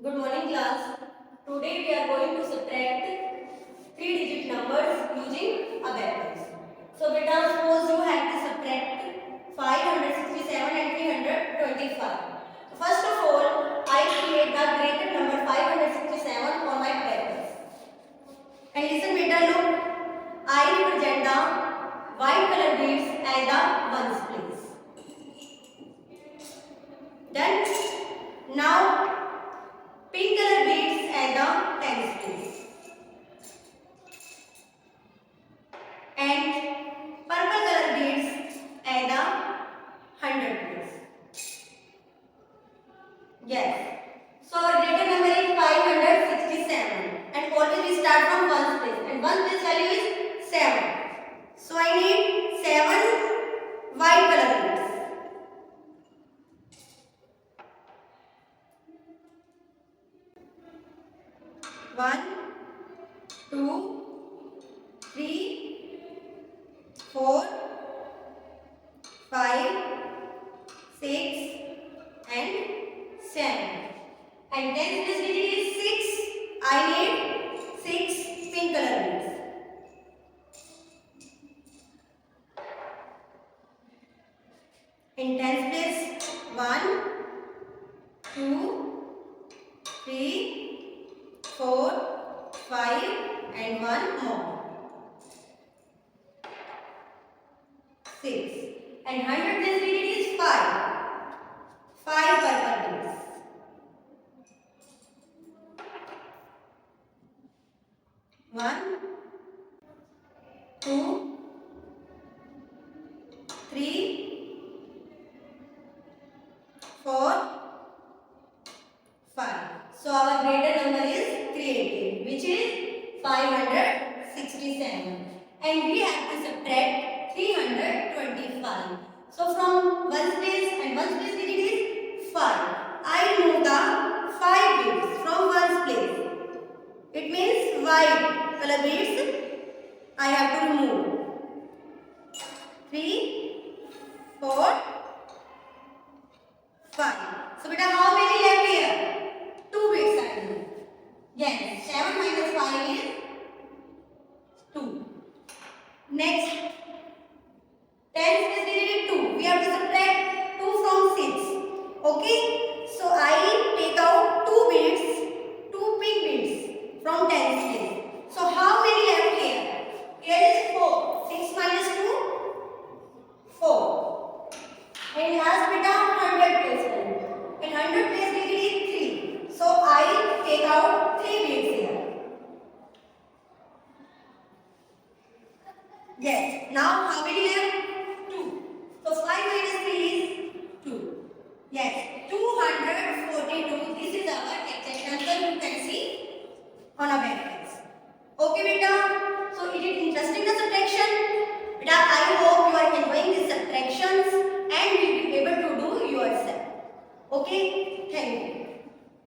Good morning class. Today we are going to subtract 3-digit numbers using abacus. So beta, suppose you have to subtract 567 and 325. First of all, I create the greater number 567 on my abacus. And listen beta, look. I represent the white color beads as the ones place. Done. Now pink color beads at the tens place and purple color beads at the 100 place. Yes. So our greater number is 567 and always we start from ones place and one place value is 7. So I need 7 white color beads. 1, 2, 3, 4, 5, 6 and 7. And 10th place digit is 6. I need 6 pink color beads. In 10th place 1, 2, 3, 4, 5 and 1 more. 6. And 100 place digit is 5. 5 purple beads. 1, 2, 3, 4, 5. So our greater number is created, which is 567. And we have to subtract 325. So from ones place and ones place digit is 5. I remove the 5 beads from ones place. It means white color beads I have to remove. 3, 4, 5. So beta, how many left here? 2 beads are remove. Yes, 7 minus 5 is 2. Next, 10 place digit is 2. We have to subtract 2 from 6. Okay, so I take out 2 beads, 2 pink beads from 10 place. So how many left here? Here is 4. 6 minus 2, 4. And last beta, 100 place value. And 100 place digit is 3. So I take out 3 beads here. Yes. Now how many left? 2. So 5 minus 3 is 2. Yes. 242. This is our exact answer you can see on our backgrounds. Okay beta. So it is interesting the subtraction. Beta, I hope you are enjoying these subtractions and will be able to do yourself. Okay.